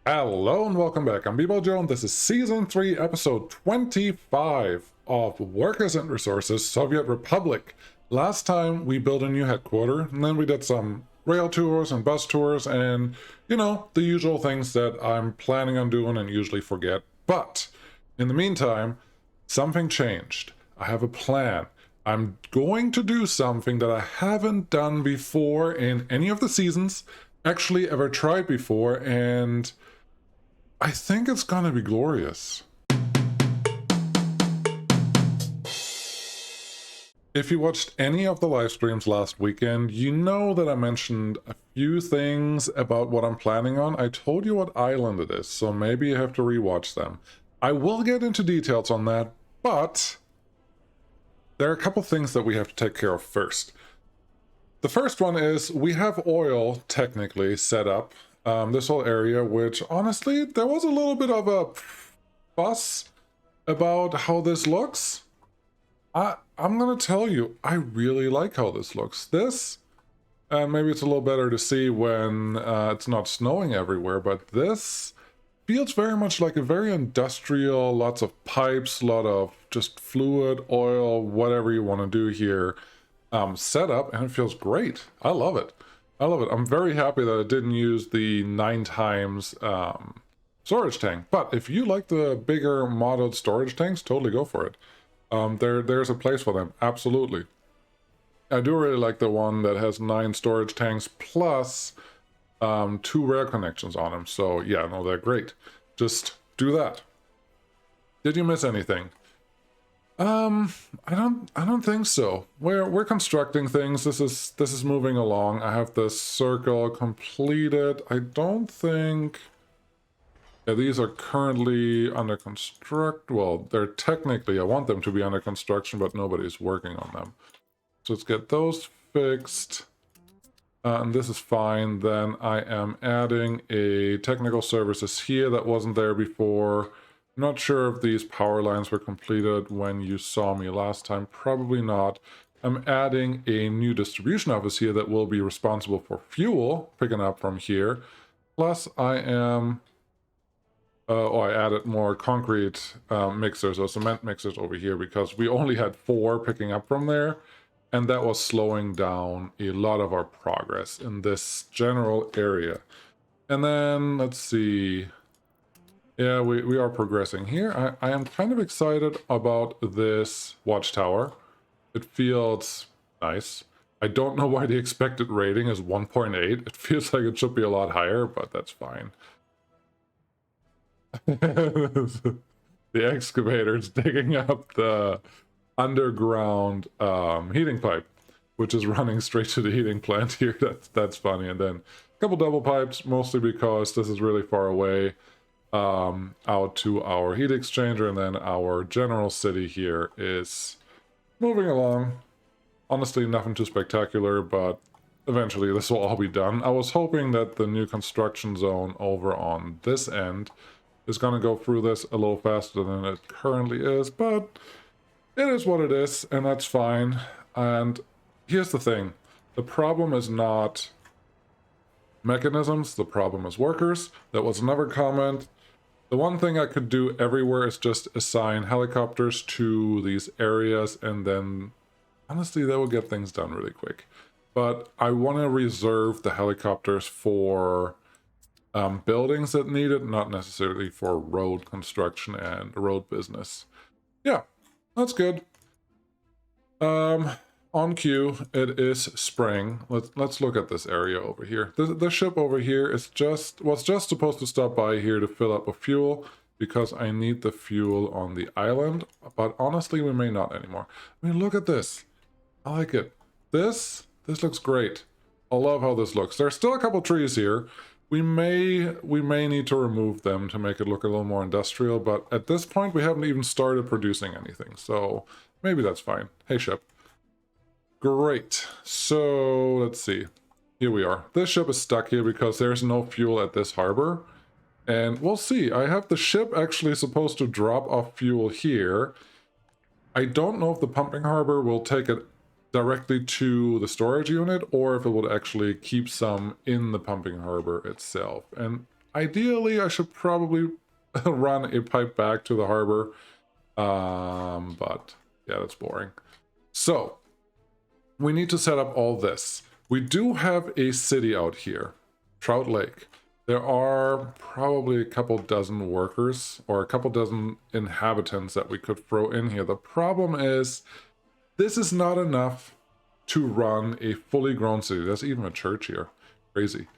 Hello and welcome back. I'm Bebo Joe and this is Season 3, Episode 25 of Workers and Resources, Soviet Republic. Last time we built a new headquarter, and then we did some rail tours and bus tours and, the usual things that I'm planning on doing and usually forget. But, in the meantime, something changed. I have a plan. I'm going to do something that I haven't done before in any of the seasons, actually ever tried before, and I think it's gonna be glorious. If you watched any of the live streams last weekend, you know that I mentioned a few things about what I'm planning on. I told you what island it is, so maybe you have to rewatch them. I will get into details on that, but there are a couple things that we have to take care of first. The first one is we have oil technically set up. This whole area, which honestly, there was a little bit of a fuss about how this looks. I'm gonna tell you, I really like how this looks. This, and maybe it's a little better to see when it's not snowing everywhere, but this feels very much like a very industrial, lots of pipes, a lot of just fluid, oil, whatever you want to do here, setup, and it feels great. I love it. I love it. I'm very happy that I didn't use the 9 times storage tank. But if you like the bigger modeled storage tanks, totally go for it. There's a place for them. Absolutely. I do really like the one that has 9 storage tanks plus 2 rail connections on them. So yeah, no, they're great. Just do that. Did you miss anything? I don't think so. We're constructing things. This is moving along. I have this circle completed. I don't think. Yeah, these are currently under construct. Well, they're technically, I want them to be under construction, but nobody's working on them. So let's get those fixed. And this is fine. Then I am adding a technical services here that wasn't there before. Not sure if these power lines were completed when you saw me last time. Probably not. I'm adding a new distribution office here that will be responsible for fuel, picking up from here. Plus, I am... I added more concrete mixers or cement mixers over here because we only had 4 picking up from there. And that was slowing down a lot of our progress in this general area. And then, let's see... Yeah, we are progressing here. I am kind of excited about this watchtower. It feels nice. I don't know why the expected rating is 1.8. It feels like it should be a lot higher, but that's fine. The excavator's digging up the underground heating pipe, which is running straight to the heating plant here. That's funny. And then a couple double pipes, mostly because this is really far away. Out to our heat exchanger, and then our general city here is moving along. Honestly, nothing too spectacular, but eventually this will all be done. I was hoping that the new construction zone over on this end is going to go through this a little faster than it currently is, but it is what it is, and that's fine. And here's the thing. The problem is not mechanisms, the problem is workers. That was another comment. The one thing I could do everywhere is just assign helicopters to these areas, and then honestly that will get things done really quick. But I want to reserve the helicopters for buildings that need it, not necessarily for road construction and road business. Yeah, that's good. On cue, it is spring. Let's look at this area over here. The ship over here was just supposed to stop by here to fill up with fuel because I need the fuel on the island. But honestly, we may not anymore. I mean, look at this. I like it. This looks great. I love how this looks. There's still a couple trees here. We may need to remove them to make it look a little more industrial. But at this point, we haven't even started producing anything. So maybe that's fine. Hey, ship. Great. So let's see. Here we are. This ship is stuck here because there's no fuel at this harbor. And we'll see. I have the ship actually supposed to drop off fuel here. I don't know if the pumping harbor will take it directly to the storage unit or if it would actually keep some in the pumping harbor itself. And Ideally, I should probably run a pipe back to the harbor. But yeah, that's boring. So we need to set up all this. We do have a city out here, Trout Lake. There are probably a couple dozen workers or a couple dozen inhabitants that we could throw in here. The problem is this is not enough to run a fully grown city. There's even a church here. Crazy.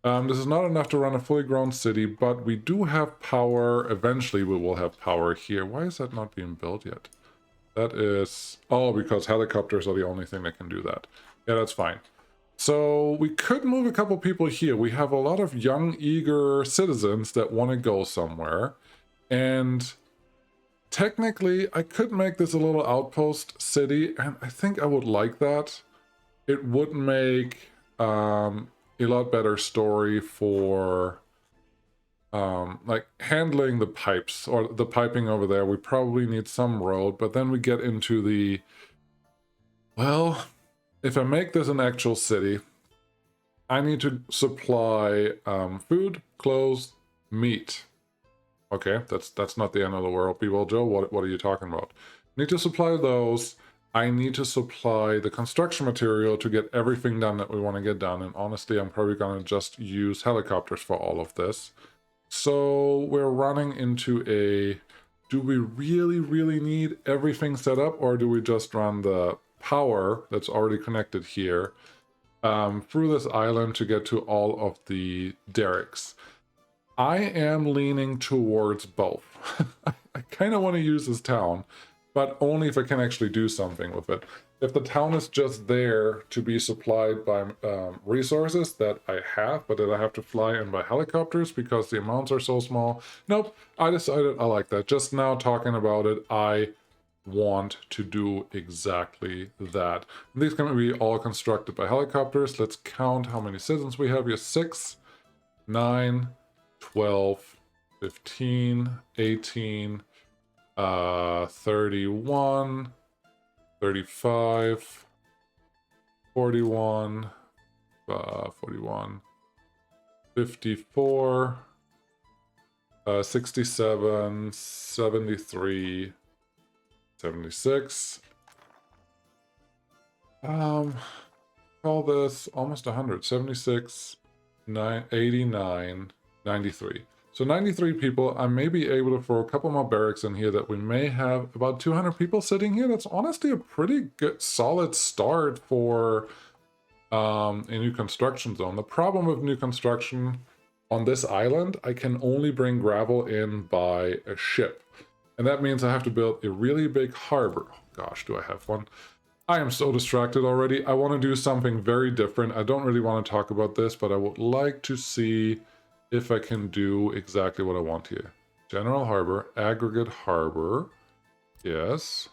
This is not enough to run a fully grown city, but we do have power. Eventually we will have power here. Why is that not being built yet? That is... oh, because helicopters are the only thing that can do that. Yeah, that's fine. So we could move a couple people here. We have a lot of young, eager citizens that want to go somewhere. And technically, I could make this a little outpost city, and I think I would like that. It would make a lot better story for like handling the pipes or the piping over there. We probably need some road, but then we get into the, well, if I make this an actual city, I need to supply food, clothes, meat. Okay, that's not the end of the world, people. Joe, what are you talking about? Need to supply those. I need to supply the construction material to get everything done that we want to get done. And honestly, I'm probably going to just use helicopters for all of this. So we're running into a, do we really need everything set up, or do we just run the power that's already connected here through this island to get to all of the derricks? I am leaning towards both. I kind of want to use this town, but only if I can actually do something with it. If the town is just there to be supplied by resources that I have, but that I have to fly in by helicopters because the amounts are so small, nope, I decided I like that. Just now talking about it, I want to do exactly that. These can be all constructed by helicopters. Let's count how many citizens we have here. 6, 9, 12, 15, 18, 31, 35, 41, 41, 54, 67, 73, 76. Call this almost 100. 76, 89, 93. So 93 people. I may be able to throw a couple more barracks in here that we may have about 200 people sitting here. That's honestly a pretty good, solid start for a new construction zone. The problem with new construction on this island, I can only bring gravel in by a ship. And that means I have to build a really big harbor. Oh gosh, do I have one? I am so distracted already. I want to do something very different. I don't really want to talk about this, but I would like to see if I can do exactly what I want here. General harbor, aggregate harbor. Yes.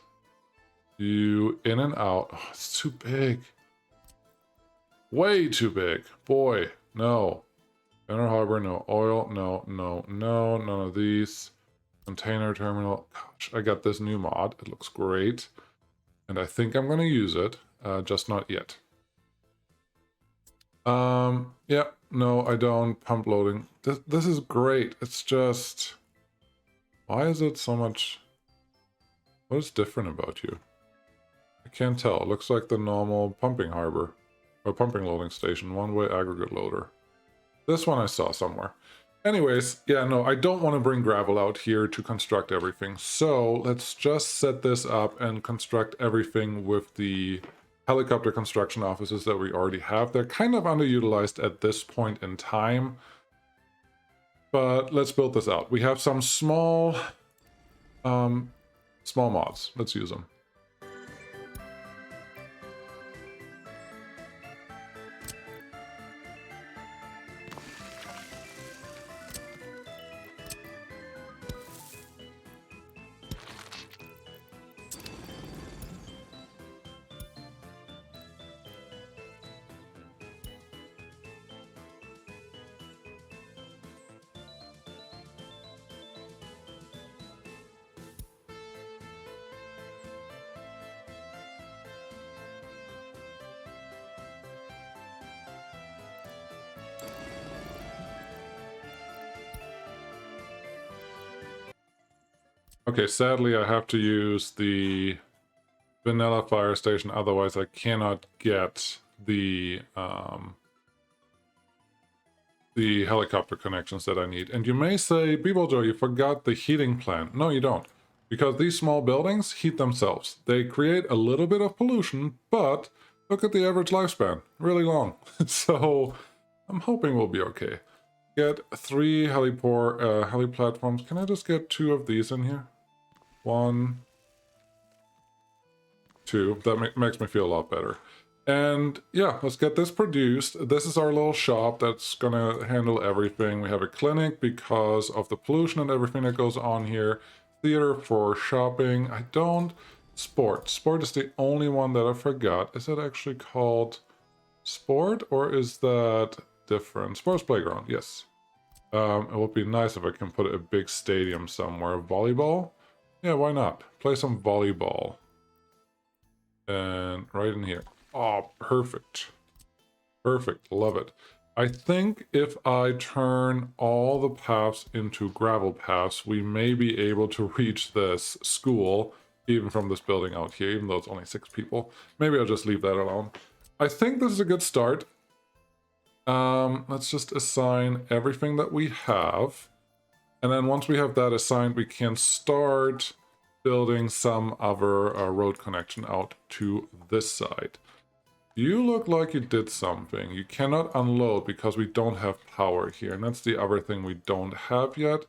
You in and out. Oh, it's too big. Way too big. Boy, no. General harbor, no. Oil, no, no, no. None of these. Container terminal. Gosh, I got this new mod. It looks great. And I think I'm going to use it. Just not yet. Yeah, no, I don't. Pump loading. This is great. It's just... why is it so much... what is different about you? I can't tell. It looks like the normal pumping harbor. Or pumping loading station. One-way aggregate loader. This one I saw somewhere. Anyways, yeah, no, I don't want to bring gravel out here to construct everything. So let's just set this up and construct everything with the helicopter construction offices that we already have. They're kind of underutilized at this point in time. But let's build this out. We have some small mods. Let's use them. Okay, sadly I have to use the vanilla fire station, otherwise I cannot get the helicopter connections that I need. And you may say, Joe, you forgot the heating plant. No, you don't. Because these small buildings heat themselves. They create a little bit of pollution, but look at the average lifespan. Really long. So I'm hoping we'll be okay. Get 3 heli platforms. Can I just get 2 of these in here? 1, 2. That makes me feel a lot better. And yeah, let's get this produced. This is our little shop that's gonna handle everything. We have a clinic because of the pollution and everything that goes on here. Theater for shopping. I don't... Sport. Sport is the only one that I forgot. Is that actually called sport, or is that different? Sports playground, yes. It would be nice if I can put a big stadium somewhere. Volleyball? Yeah, why not? Play some volleyball. And right in here. Oh, perfect. Perfect. Love it. I think if I turn all the paths into gravel paths, we may be able to reach this school, even from this building out here, even though it's only 6 people. Maybe I'll just leave that alone. I think this is a good start. Let's just assign everything that we have. And then once we have that assigned, we can start building some other road connection out to this side. You look like you did something. You cannot unload because we don't have power here. And that's the other thing we don't have yet.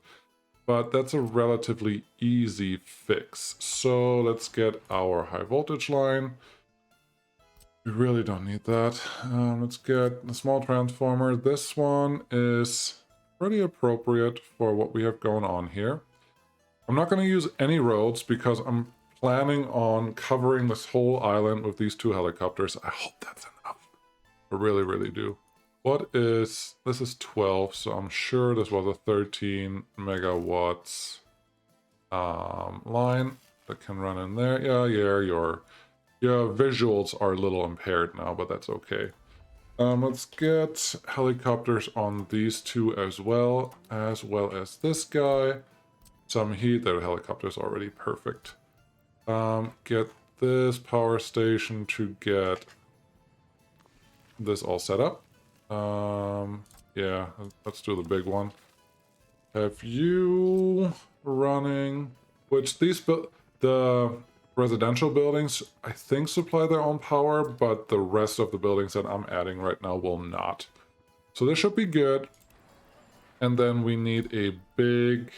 But that's a relatively easy fix. So let's get our high voltage line. We really don't need that. Let's get a small transformer. This one is pretty appropriate for what we have going on here. I'm not going to use any roads because I'm planning on covering this whole island with these 2 helicopters. I hope that's enough. I really, really do. What is... This is 12, so I'm sure this was a 13 megawatts line that can run in there. Yeah, your visuals are a little impaired now, but that's okay. Let's get helicopters on these 2 as well as this guy. Some heat. Their helicopter's already perfect. Get this power station to get this all set up. Yeah, let's do the big one. Have you running, which the residential buildings, I think, supply their own power, but the rest of the buildings that I'm adding right now will not. So this should be good. And then we need a big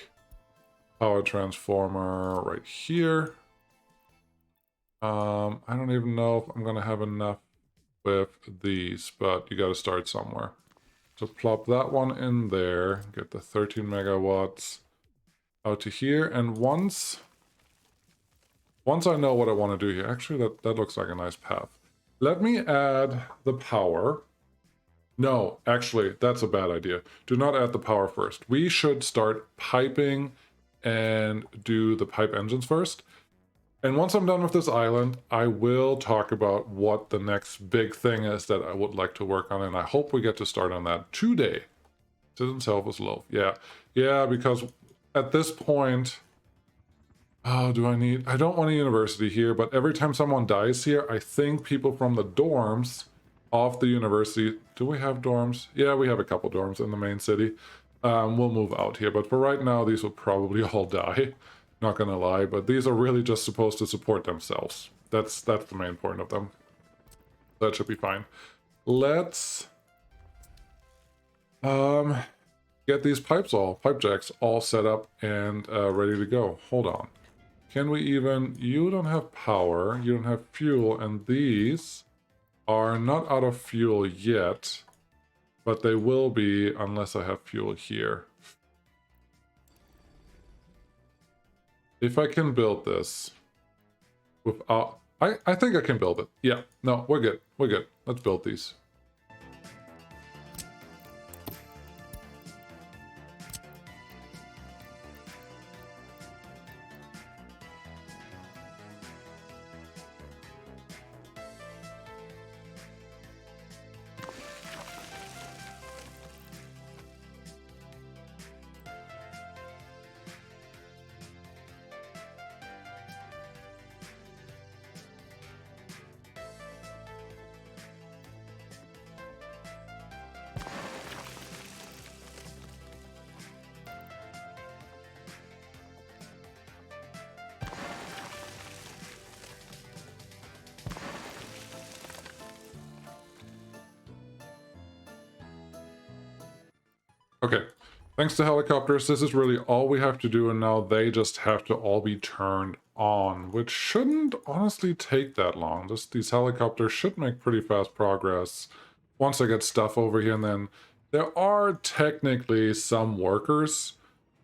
power transformer right here. I don't even know if I'm gonna have enough with these, but you gotta start somewhere. So plop that one in there, get the 13 megawatts out to here, and once I know what I want to do here, actually that looks like a nice path. Let me add the power. No, actually, that's a bad idea. Do not add the power first. We should start piping and do the pipe engines first. And once I'm done with this island, I will talk about what the next big thing is that I would like to work on, and I hope we get to start on that today. Citizen self low. Yeah, because at this point, oh, I don't want a university here, but every time someone dies here, I think people from the dorms off the university, do we have dorms? Yeah, we have a couple dorms in the main city. We'll move out here, but for right now, these will probably all die. Not gonna lie, but these are really just supposed to support themselves. That's the main point of them. That should be fine. Let's get these pipe jacks all set up and ready to go. Hold on. Can we even... You don't have power, you don't have fuel, and these are not out of fuel yet, but they will be unless I have fuel here. If I can build this without... I think I can build it. Yeah, no, we're good. We're good. Let's build these. Thanks to helicopters, this is really all we have to do, and now they just have to all be turned on, which shouldn't honestly take that long. These helicopters should make pretty fast progress once I get stuff over here, and then there are technically some workers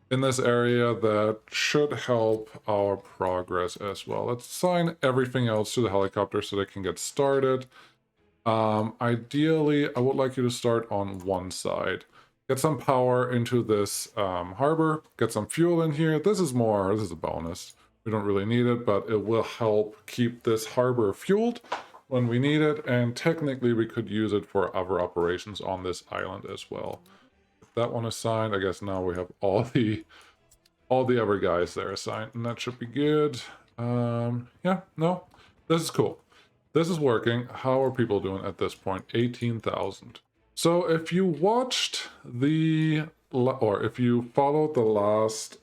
in this area that should help our progress as well. Let's assign everything else to the helicopter so they can get started. Ideally, I would like you to start on one side. Get some power into this harbor, get some fuel in here. This is a bonus. We don't really need it, but it will help keep this harbor fueled when we need it, and technically we could use it for other operations on this island as well. If that one is signed, I guess now we have all the other guys there assigned, and that should be good. Yeah, no, this is cool. This is working. How are people doing at this point? 18,000. So if you watched or if you followed the last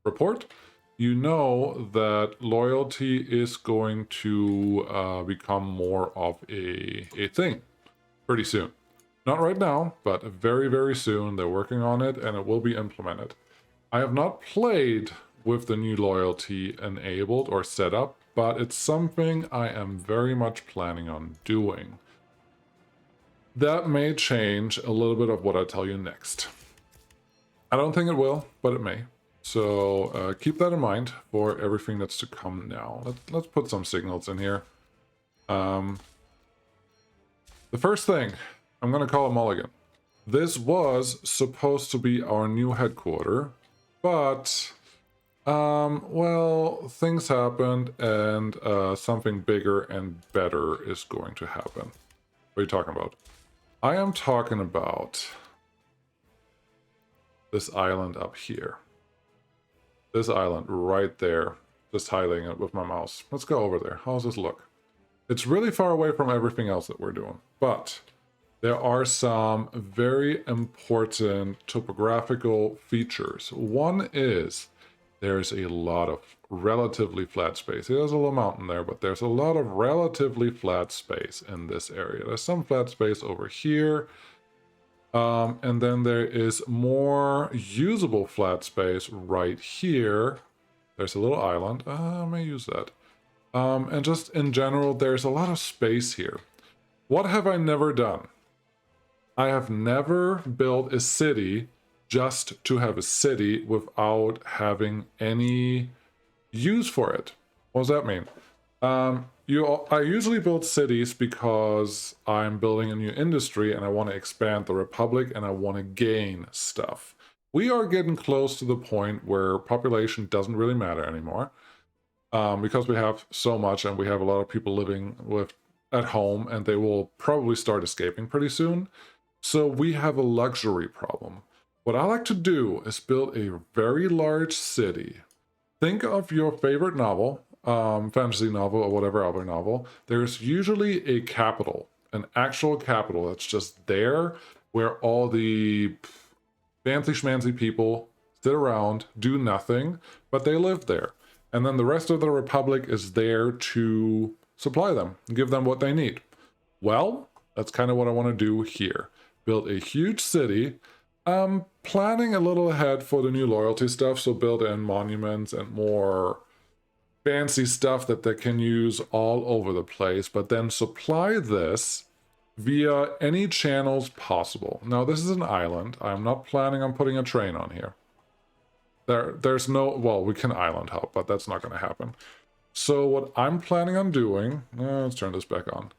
report, you know that loyalty is going to become more of a thing pretty soon. Not right now, but very, very soon. They're working on it and it will be implemented. I have not played with the new loyalty enabled or set up, but it's something I am very much planning on doing. That may change a little bit of what I tell you next. I don't think it will, but it may. So keep that in mind for everything that's to come now. Let's put some signals in here. The first thing, I'm going to call it Mulligan. This was supposed to be our new headquarters, but well, things happened, and something bigger and better is going to happen. What are you talking about? I am talking about this island up here. This island right there. Just highlighting it with my mouse. Let's go over there. How does this look? It's really far away from everything else that we're doing, but there are some very important topographical features. One is there's a lot of relatively flat space. There's a little mountain there, but there's a lot of relatively flat space in this area. There's some flat space over here. And then there is more usable flat space right here. There's a little island. I may use that. And just in general, there's a lot of space here. What have I never done? I have never built a city just to have a city without having any use for it. What does that mean? I usually build cities because I'm building a new industry and I want to expand the Republic and I want to gain stuff. We are getting close to the point where population doesn't really matter anymore because we have so much and we have a lot of people living at home, and they will probably start escaping pretty soon. So we have a luxury problem. What I like to do is build a very large city. Think of your favorite novel, fantasy novel or whatever other novel. There's usually a capital, an actual capital that's just there where all the fancy schmancy people sit around, do nothing, but they live there. And then the rest of the Republic is there to supply them, give them what they need. Well, that's kind of what I want to do here. Build a huge city. I'm planning a little ahead for the new loyalty stuff, so build in monuments and more fancy stuff that they can use all over the place, but then supply this via any channels possible. Now, this is an island. I'm not planning on putting a train on here. There's no, well, we can island hop, but that's not going to happen. So what I'm planning on doing, let's turn this back on.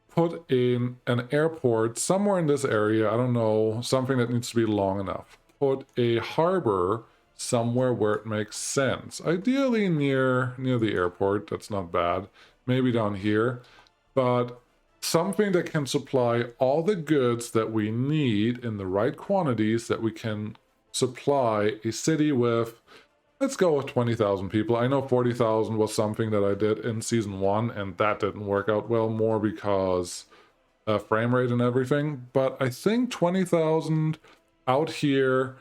Put in an airport somewhere in this area. I don't know, something that needs to be long enough. Put a harbor somewhere where it makes sense. Ideally near the airport. That's not bad. Maybe down here. But something that can supply all the goods that we need in the right quantities, that we can supply a city with. Let's go with 20,000 people. I know 40,000 was something that I did in season 1, and that didn't work out well, more because frame rate and everything. But I think 20,000 out here,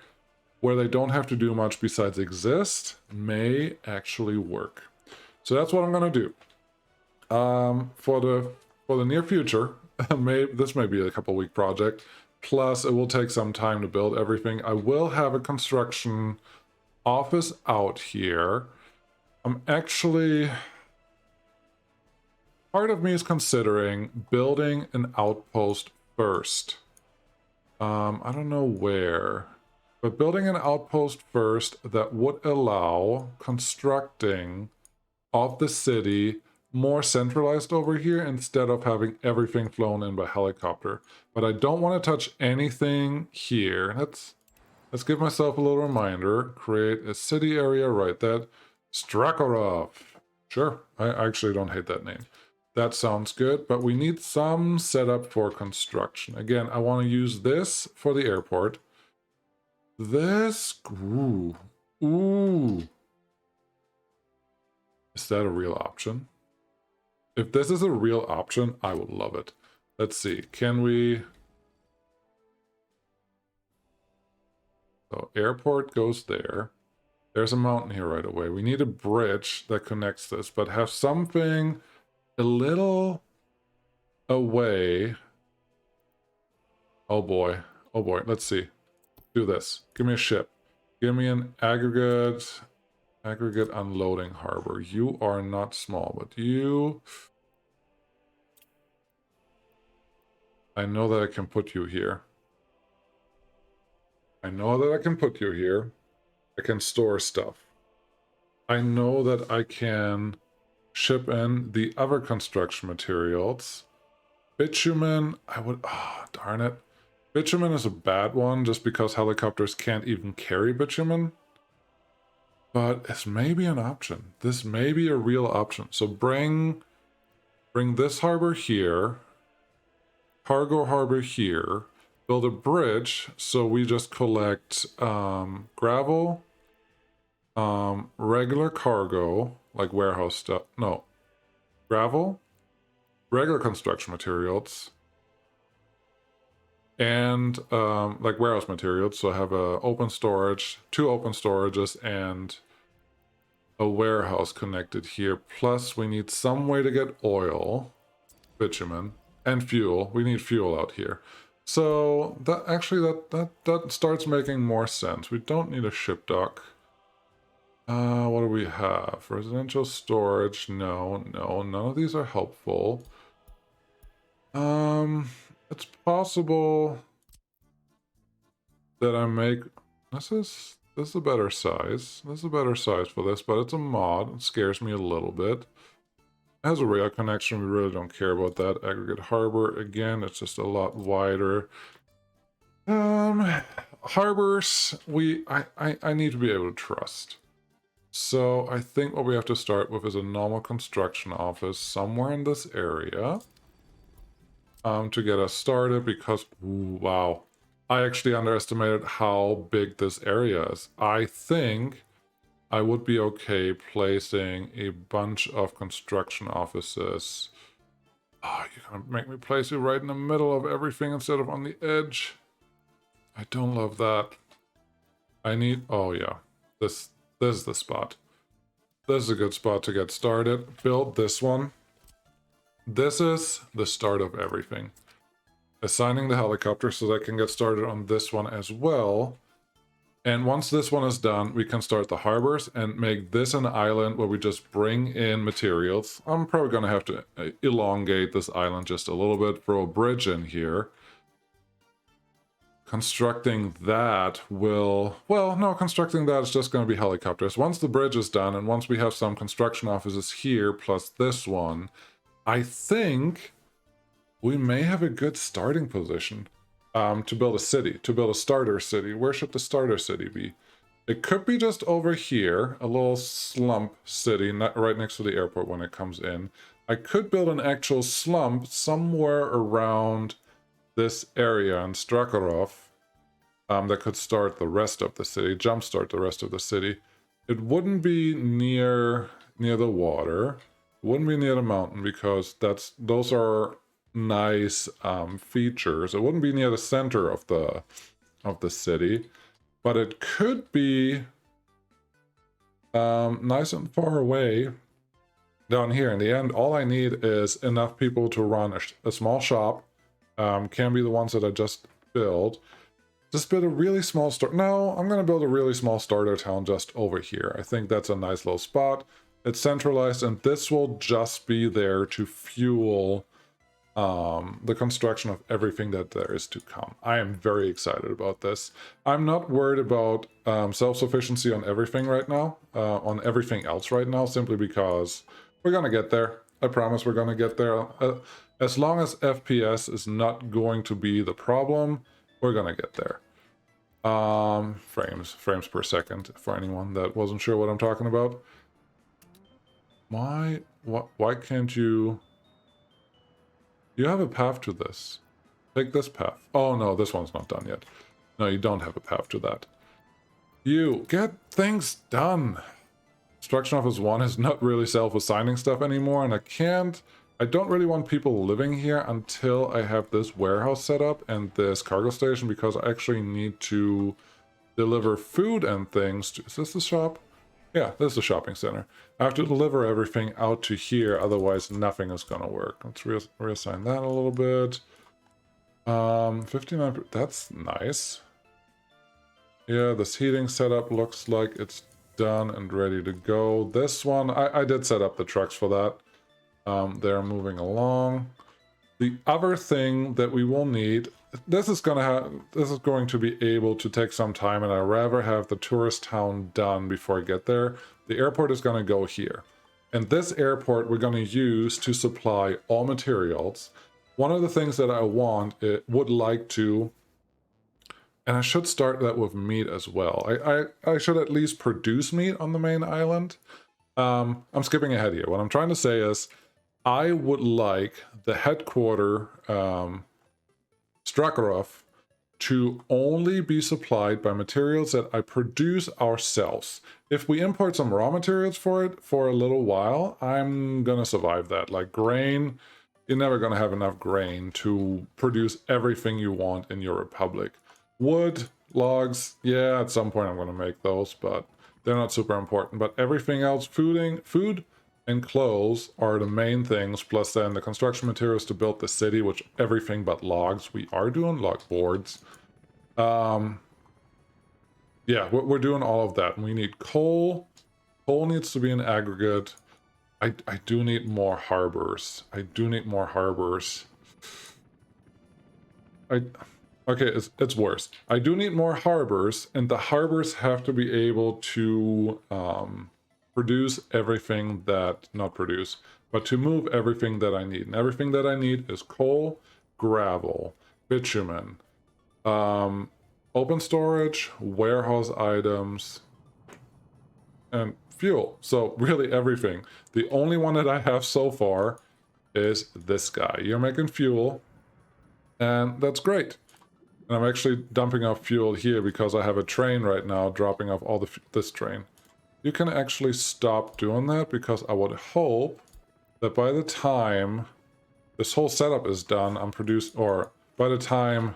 where they don't have to do much besides exist, may actually work. So that's what I'm going to do. For the near future, this may be a couple week project. Plus, it will take some time to build everything. I will have a construction office out here. I'm actually... Part of me is considering building an outpost first. I don't know where. But building an outpost first that would allow constructing of the city more centralized over here instead of having everything flown in by helicopter. But I don't want to touch anything here. Let's give myself a little reminder. Create a city area, right? That Strakorov. Sure, I actually don't hate that name. That sounds good, but we need some setup for construction. Again, I want to use this for the airport. This, ooh. Is that a real option? If this is a real option, I would love it. Let's see, can we... So airport goes there. There's a mountain here right away. We need a bridge that connects this, but have something a little away. Oh boy, let's see. Do this. Give me a ship. Give me an aggregate unloading harbor. You are not small, but you... I know that I can put you here. I know that I can put you here. I can store stuff. I know that I can ship in the other construction materials. Bitumen, I would... Oh, darn it. Bitumen is a bad one just because helicopters can't even carry bitumen. But it's maybe an option. This may be a real option. So bring this harbor here. Cargo harbor here. Build a bridge so we just collect gravel, regular cargo, like warehouse stuff. No. Gravel, regular construction materials, and like warehouse materials. So I have a open storage, 2 open storages, and a warehouse connected here. Plus we need some way to get oil, bitumen, and fuel. We need fuel out here. So that actually that starts making more sense. We don't need a ship dock. What do we have? Residential storage? No, none of these are helpful. It's possible that I make this is a better size. This is a better size for this, but it's a mod. It scares me a little bit. It has a rail connection. We really don't care about that. Aggregate harbor, again, it's just a lot wider. Harbors, I need to be able to trust. So I think what we have to start with is a normal construction office somewhere in this area to get us started because, ooh, wow. I actually underestimated how big this area is. I think I would be okay placing a bunch of construction offices. Oh, you're gonna make me place it right in the middle of everything instead of on the edge. I don't love that. I need... Oh, yeah. This is the spot. This is a good spot to get started. Build this one. This is the start of everything. Assigning the helicopter so that I can get started on this one as well. And once this one is done, we can start the harbors and make this an island where we just bring in materials. I'm probably going to have to elongate this island just a little bit, throw a bridge in here. Constructing that will... Well, no, constructing that is just going to be helicopters. Once the bridge is done, and once we have some construction offices here, plus this one, I think we may have a good starting position. To build a city, to build a starter city. Where should the starter city be? It could be just over here, a little slump city, right next to the airport when it comes in. I could build an actual slump somewhere around this area in Strakorov that could start the rest of the city, jumpstart the rest of the city. It wouldn't be near the water, it wouldn't be near the mountain because those are nice features. It wouldn't be near the center of the city, but it could be nice and far away down here. In the end, all I need is enough people to run a small shop. Can be the ones that I just build. Just build a really small start. No, I'm going to build a really small starter town just over here. I think that's a nice little spot. It's centralized, and this will just be there to fuel the construction of everything that there is to come. I am very excited about this. I'm not worried about self-sufficiency on everything right now, on everything else right now, simply because we're going to get there. I promise we're going to get there. As long as FPS is not going to be the problem, we're going to get there. Frames per second, for anyone that wasn't sure what I'm talking about. Why can't you... You have a path to this. Take this path. Oh no, this one's not done yet. No, you don't have a path to that. You get things done. Construction Office 1 is not really self-assigning stuff anymore, and I don't really want people living here until I have this warehouse set up and this cargo station, because I actually need to deliver food and things to... Is this the shop? Yeah, this is the shopping center. I have to deliver everything out to here, otherwise nothing is gonna work. Let's reassign that a little bit. 59, that's nice. Yeah, this heating setup looks like it's done and ready to go. This one, I did set up the trucks for that. They're moving along. The other thing that we will need, this is going to be able to take some time, and I'd rather have the tourist town done before I get there. The airport is going to go here. And this airport we're going to use to supply all materials. One of the things that I would like to, and I should start that with meat as well. I should at least produce meat on the main island. I'm skipping ahead here. What I'm trying to say is, I would like the headquarter, Strakarov, to only be supplied by materials that I produce ourselves. If we import some raw materials for it for a little while, I'm gonna survive that. Like grain, you're never gonna have enough grain to produce everything you want in your republic. Wood, logs, yeah, at some point I'm gonna make those, but they're not super important. But everything else, food and clothes are the main things, plus then the construction materials to build the city, which everything but logs. We are doing log boards. Yeah, we're doing all of that. We need coal. Coal needs to be an aggregate. I do need more harbors. Okay, it's worse. I do need more harbors, and the harbors have to be able to produce everything that, not produce, but to move everything that I need. And everything that I need is coal, gravel, bitumen, open storage, warehouse items, and fuel. So really everything. The only one that I have so far is this guy. You're making fuel, and that's great. And I'm actually dumping off fuel here because I have a train right now dropping off all this train. You can actually stop doing that, because I would hope that by the time this whole setup is done, by the time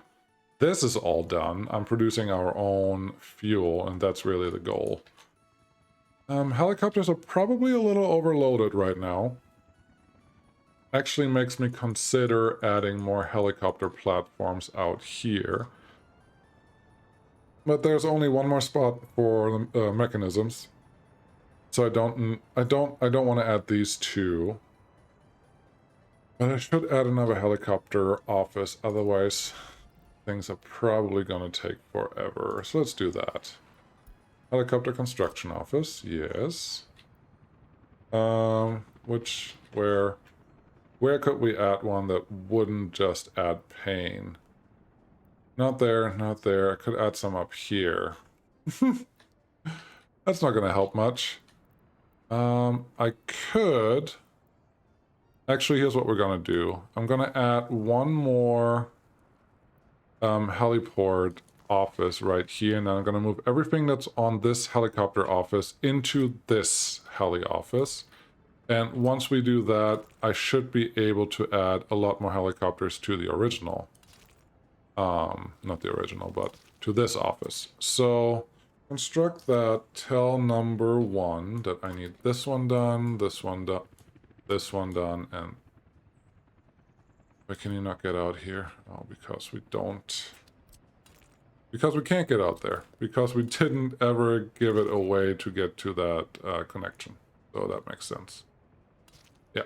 this is all done, I'm producing our own fuel, and that's really the goal. Helicopters are probably a little overloaded right now. Actually makes me consider adding more helicopter platforms out here. But there's only one more spot for the mechanisms. So I don't want to add these two. But I should add another helicopter office, otherwise things are probably going to take forever. So let's do that. Helicopter construction office, yes. Where could we add one that wouldn't just add pain? Not there, not there. I could add some up here. That's not going to help much. I could... Actually, here's what we're going to do. I'm going to add one more heliport office right here, and then I'm going to move everything that's on this helicopter office into this heli office. And once we do that, I should be able to add a lot more helicopters to the original. Not the original, but to this office. So... construct that, tell number 1 that I need this one done, this one done, this one done, and... Why can you not get out here? Oh, because we don't... Because we can't get out there. Because we didn't ever give it away to get to that connection. So that makes sense. Yeah.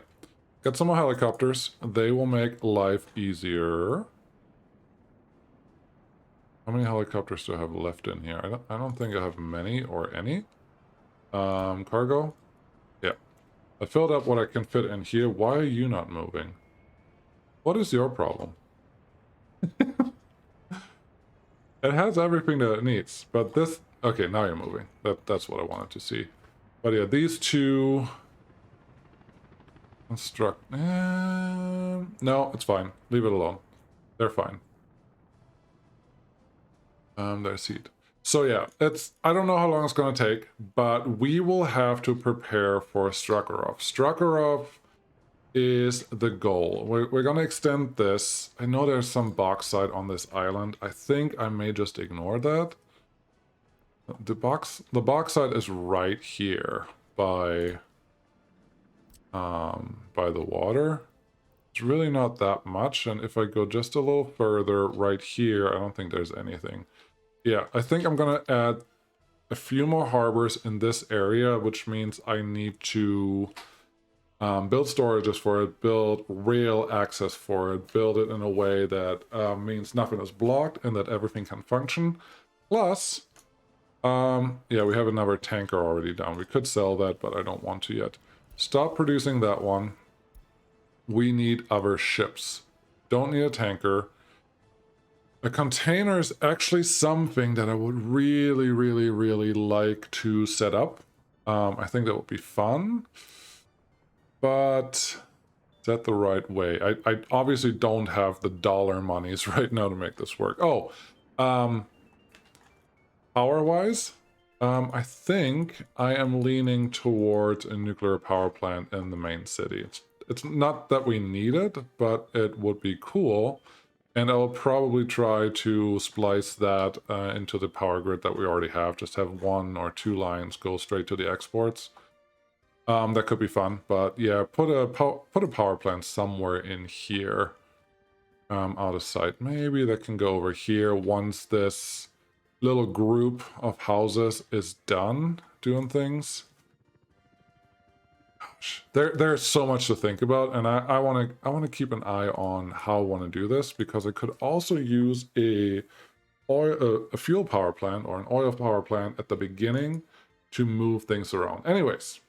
Get some more helicopters. They will make life easier. How many helicopters do I have left in here? I don't think I have many or any. Cargo? Yeah. I filled up what I can fit in here. Why are you not moving? What is your problem? It has everything that it needs, but this... Okay, now you're moving. That's what I wanted to see. But yeah, these two... Construct... no, it's fine. Leave it alone. They're fine. There's heat. So yeah, it's... I don't know how long it's going to take, but we will have to prepare for Strukharov. Strukharov is the goal. We're going to extend this. I know there's some bauxite on this island. I think I may just ignore that. The bauxite is right here by the water. It's really not that much, and if I go just a little further right here, I don't think there's anything. Yeah, I think I'm gonna add a few more harbors in this area, which means I need to build storages for it, build rail access for it, build it in a way that means nothing is blocked and that everything can function. Plus, yeah, we have another tanker already down. We could sell that, but I don't want to yet. Stop producing that one. We need other ships. Don't need a tanker. A container is actually something that I would really, really, really like to set up. I think that would be fun. But is that the right way? I obviously don't have the dollar monies right now to make this work. Oh, power-wise, I think I am leaning towards a nuclear power plant in the main city. It's not that we need it, but it would be cool. And I'll probably try to splice that into the power grid that we already have. Just have 1 or 2 lines go straight to the exports. That could be fun, but yeah, put a power plant somewhere in here, out of sight. Maybe that can go over here once this little group of houses is done doing things. Gosh, there's so much to think about, and I want to keep an eye on how I want to do this, because I could also use a fuel power plant or an oil power plant at the beginning to move things around. Anyways.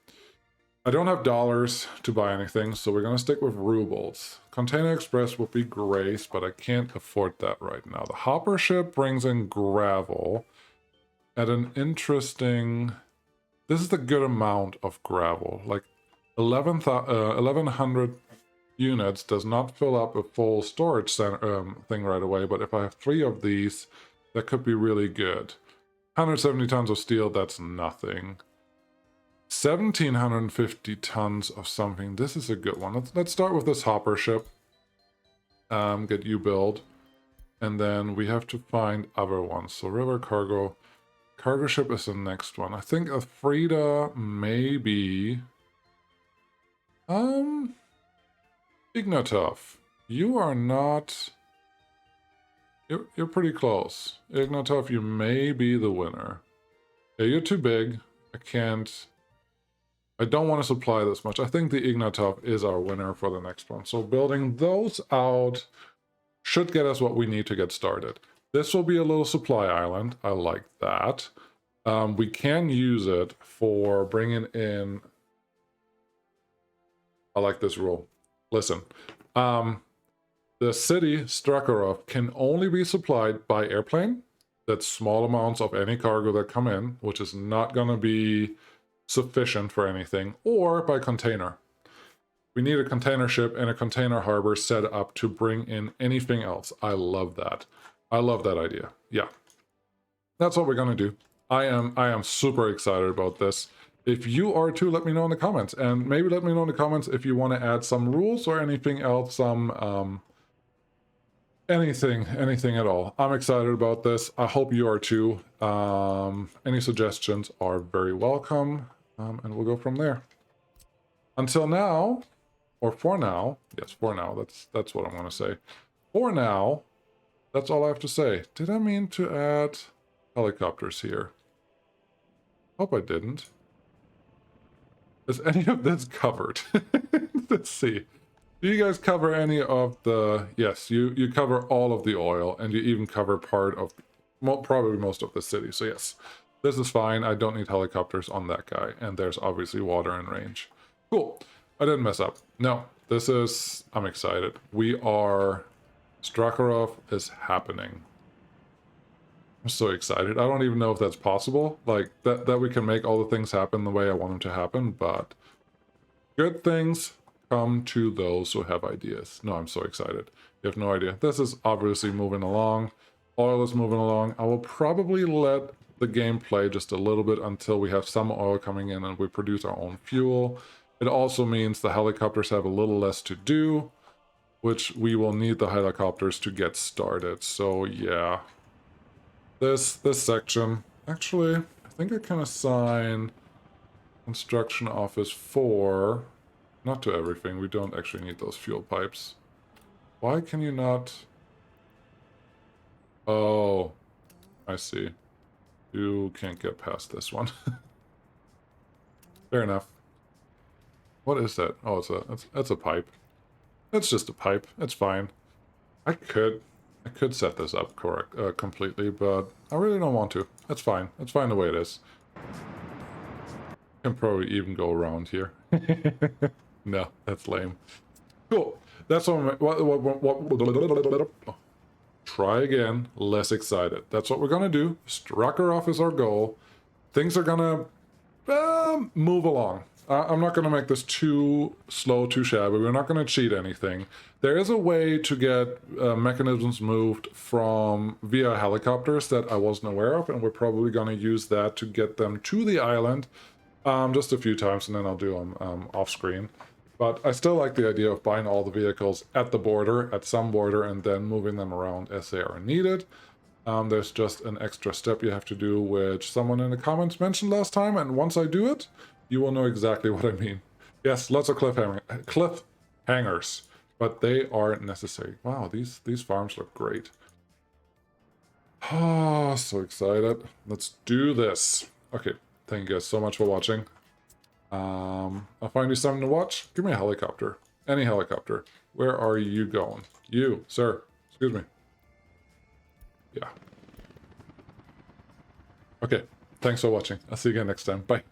I don't have dollars to buy anything, so we're going to stick with rubles. Container Express would be great, but I can't afford that right now. The hopper ship brings in gravel at an interesting... This is the good amount of gravel. Like 1,100 units does not fill up a full storage center, thing right away, but if I have 3 of these, that could be really good. 170 tons of steel, that's nothing. 1,750 tons of something. This is a good one. Let's start with this hopper ship. Get you build. And then we have to find other ones. So river cargo. Cargo ship is the next one. I think a Frida maybe... Ignatov. You are not... You're pretty close. Ignatov, you may be the winner. Yeah, you're too big. I can't... I don't want to supply this much. I think the Ignatov is our winner for the next one. So building those out should get us what we need to get started. This will be a little supply island. I like that. We can use it for bringing in... I like this rule. Listen. The city, Strukharov, can only be supplied by airplane. That's small amounts of any cargo that come in, which is not going to be sufficient for anything, or by container. We need a container ship and a container harbor set up to bring in anything else. I love that. I love that idea. Yeah. That's what we're going to do. I am super excited about this. If you are too, let me know in the comments. And maybe let me know in the comments if you want to add some rules or anything else, anything at all. I'm excited about this. I hope you are too. Any suggestions are very welcome, and we'll go from there. Until now, or for now, yes, for now, that's what I'm going to say. For now, That's all I have to say. Did I mean to add helicopters here? Hope I didn't. Is any of this covered? Let's see. Do you guys cover any of the... Yes, you cover all of the oil, and you even cover part of... probably most of the city, so yes. This is fine. I don't need helicopters on that guy, and there's obviously water in range. Cool. I didn't mess up. No, this is... I'm excited. We are... Strakarov is happening. I'm so excited. I don't even know if that's possible. Like, that we can make all the things happen the way I want them to happen, but... Good things come to those who have ideas. No, I'm so excited. You have no idea. This is obviously moving along. Oil is moving along. I will probably let the game play just a little bit until we have some oil coming in and we produce our own fuel. It also means the helicopters have a little less to do, which we will need the helicopters to get started. So yeah, this section, actually, I think I can assign construction office 4, not to everything. We don't actually need those fuel pipes. Why can you not? Oh, I see. You can't get past this one. Fair enough. What is that? Oh, it's a pipe. It's just a pipe. It's fine. I could set this up completely, but I really don't want to. It's fine. It's fine the way it is. Can probably even go around here. No, that's lame. Cool. That's what try again. Less excited. That's what we're gonna do. Strakarov is our goal. Things are gonna move along. I'm not going to make this too slow, too shabby. We're not going to cheat anything. There is a way to get mechanisms moved from via helicopters that I wasn't aware of, and we're probably going to use that to get them to the island just a few times, and then I'll do them off screen. But I still like the idea of buying all the vehicles at the border, at some border, and then moving them around as they are needed. There's just an extra step you have to do, which someone in the comments mentioned last time, and once I do it, you will know exactly what I mean. Yes, lots of cliffhangers, but they are necessary. Wow, these farms look great. Oh, so excited. Let's do this. Okay, thank you guys so much for watching. I'll find you something to watch. Give me a helicopter. Any helicopter. Where are you going? You, sir. Excuse me. Yeah. Okay, thanks for watching. I'll see you again next time. Bye.